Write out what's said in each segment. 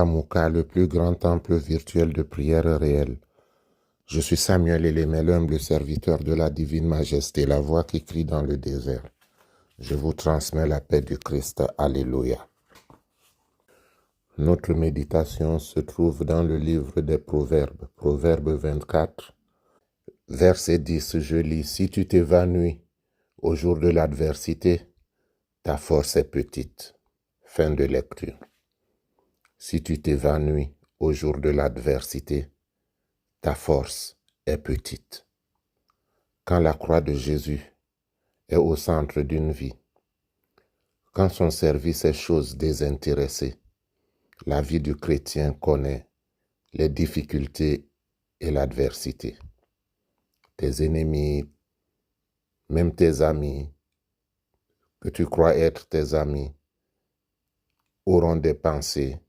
Mouka, le plus grand temple virtuel de prière réelle. Je suis Samuel Elémé, l'humble serviteur de la divine majesté, la voix qui crie dans le désert. Je vous transmets la paix du Christ. Alléluia. Notre méditation se trouve dans le livre des Proverbes, Proverbe 24, verset 10. Je lis, si tu t'évanouis au jour de l'adversité, ta force est petite. Fin de lecture. Si tu t'évanouis au jour de l'adversité, ta force est petite. Quand la croix de Jésus est au centre d'une vie, quand son service est chose désintéressée, la vie du chrétien connaît les difficultés et l'adversité. Tes ennemis, même tes amis, que tu crois être tes amis, auront des pensées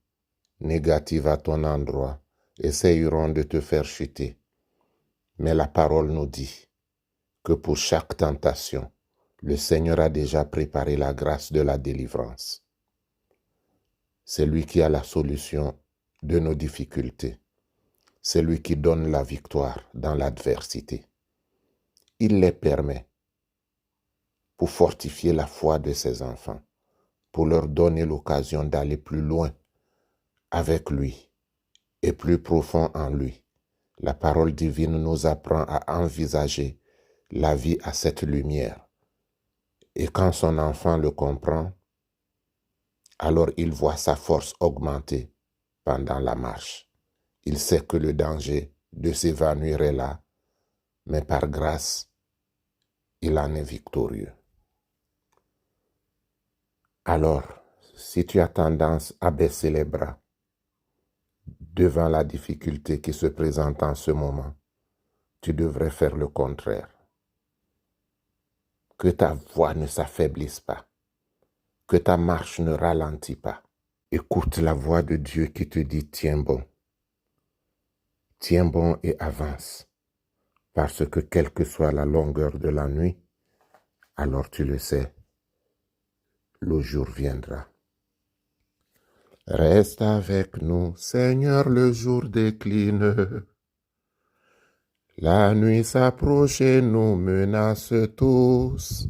négatives à ton endroit, essayeront de te faire chuter. Mais la parole nous dit que pour chaque tentation, le Seigneur a déjà préparé la grâce de la délivrance. C'est lui qui a la solution de nos difficultés. C'est lui qui donne la victoire dans l'adversité. Il les permet pour fortifier la foi de ses enfants, pour leur donner l'occasion d'aller plus loin avec lui et plus profond en lui. La parole divine nous apprend à envisager la vie à cette lumière. Et quand son enfant le comprend, alors il voit sa force augmenter pendant la marche. Il sait que le danger de s'évanouir est là, mais par grâce, il en est victorieux. Alors, si tu as tendance à baisser les bras devant la difficulté qui se présente en ce moment, tu devrais faire le contraire. Que ta voix ne s'affaiblisse pas, que ta marche ne ralentit pas. Écoute la voix de Dieu qui te dit « Tiens bon et avance ». Parce que quelle que soit la longueur de la nuit, alors tu le sais, le jour viendra. Reste avec nous, Seigneur, le jour décline. La nuit s'approche et nous menace tous.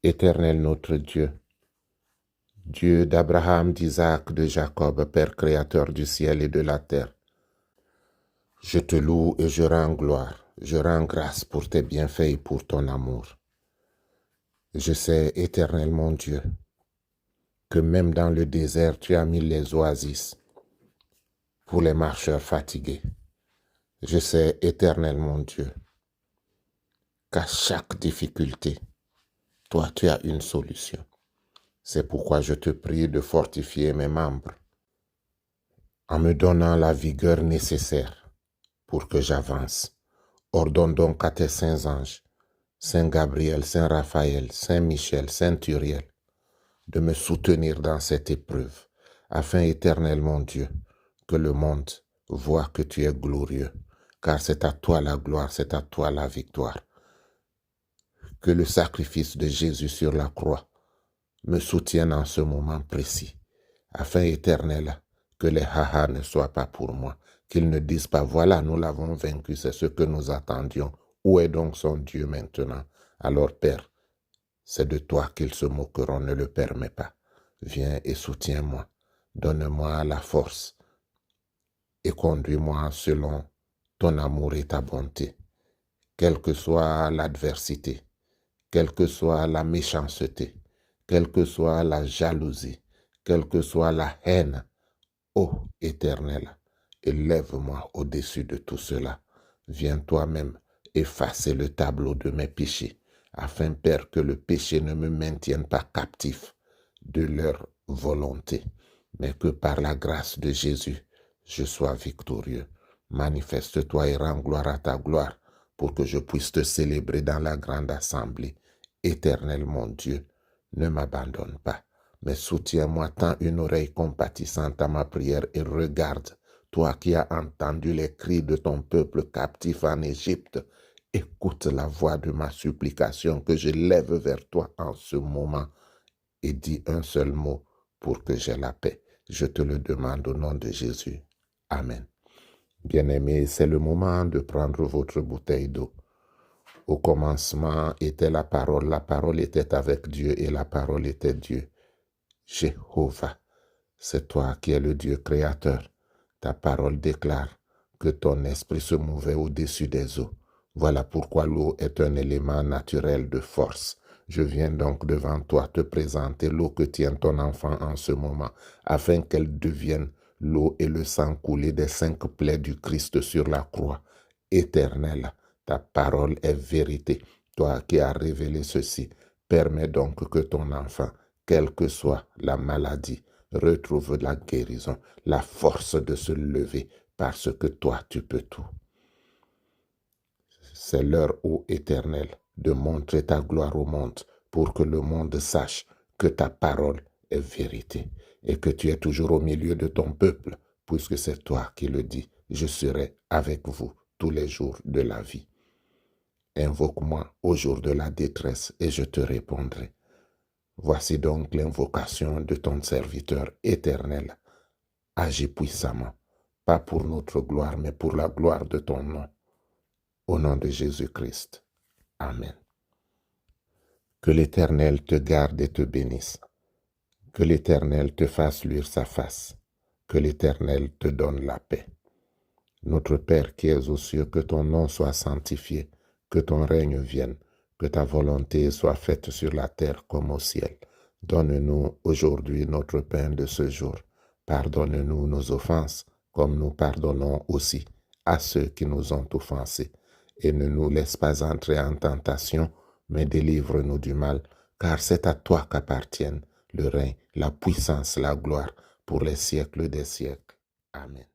Éternel notre Dieu, Dieu d'Abraham, d'Isaac, de Jacob, Père créateur du ciel et de la terre, je te loue et je rends gloire, je rends grâce pour tes bienfaits et pour ton amour. Je sais, Éternel mon Dieu, que même dans le désert, tu as mis les oasis pour les marcheurs fatigués. Je sais, Éternel mon Dieu, qu'à chaque difficulté, toi, tu as une solution. C'est pourquoi je te prie de fortifier mes membres en me donnant la vigueur nécessaire pour que j'avance. Ordonne donc à tes saints anges, Saint Gabriel, Saint Raphaël, Saint Michel, Saint Uriel, de me soutenir dans cette épreuve, afin, Éternel mon Dieu, que le monde voit que tu es glorieux, car c'est à toi la gloire, c'est à toi la victoire. Que le sacrifice de Jésus sur la croix me soutienne en ce moment précis, afin, Éternel, que les haha ne soient pas pour moi, qu'ils ne disent pas, voilà, nous l'avons vaincu, c'est ce que nous attendions. Où est donc son Dieu maintenant? Alors, Père, c'est de toi qu'ils se moqueront, ne le permets pas. Viens et soutiens-moi, donne-moi la force et conduis-moi selon ton amour et ta bonté. Quelle que soit l'adversité, quelle que soit la méchanceté, quelle que soit la jalousie, quelle que soit la haine, ô Éternel, élève-moi au-dessus de tout cela. Viens toi-même effacer le tableau de mes péchés, afin, Père, que le péché ne me maintienne pas captif de leur volonté, mais que par la grâce de Jésus, je sois victorieux. Manifeste-toi et rends gloire à ta gloire, pour que je puisse te célébrer dans la grande assemblée. Éternel mon Dieu, ne m'abandonne pas, mais soutiens-moi, tends une oreille compatissante à ma prière et regarde, toi qui as entendu les cris de ton peuple captif en Égypte, écoute la voix de ma supplication que je lève vers toi en ce moment et dis un seul mot pour que j'aie la paix. Je te le demande au nom de Jésus. Amen. Bien-aimés, c'est le moment de prendre votre bouteille d'eau. Au commencement était la parole était avec Dieu et la parole était Dieu. Jéhovah, c'est toi qui es le Dieu créateur. Ta parole déclare que ton esprit se mouvait au-dessus des eaux. Voilà pourquoi l'eau est un élément naturel de force. Je viens donc devant toi te présenter l'eau que tient ton enfant en ce moment, afin qu'elle devienne l'eau et le sang coulé des 5 plaies du Christ sur la croix. Éternel, ta parole est vérité. Toi qui as révélé ceci, permets donc que ton enfant, quelle que soit la maladie, retrouve la guérison, la force de se lever, parce que toi, tu peux tout. C'est l'heure, ô Éternel, de montrer ta gloire au monde, pour que le monde sache que ta parole est vérité, et que tu es toujours au milieu de ton peuple, puisque c'est toi qui le dis. Je serai avec vous tous les jours de la vie. Invoque-moi au jour de la détresse, et je te répondrai. Voici donc l'invocation de ton serviteur éternel. Agis puissamment, pas pour notre gloire, mais pour la gloire de ton nom. Au nom de Jésus-Christ. Amen. Que l'Éternel te garde et te bénisse. Que l'Éternel te fasse luire sa face. Que l'Éternel te donne la paix. Notre Père qui es aux cieux, que ton nom soit sanctifié, que ton règne vienne, que ta volonté soit faite sur la terre comme au ciel. Donne-nous aujourd'hui notre pain de ce jour. Pardonne-nous nos offenses, comme nous pardonnons aussi à ceux qui nous ont offensés. Et ne nous laisse pas entrer en tentation, mais délivre-nous du mal, car c'est à toi qu'appartiennent le règne, la puissance, la gloire, pour les siècles des siècles. Amen.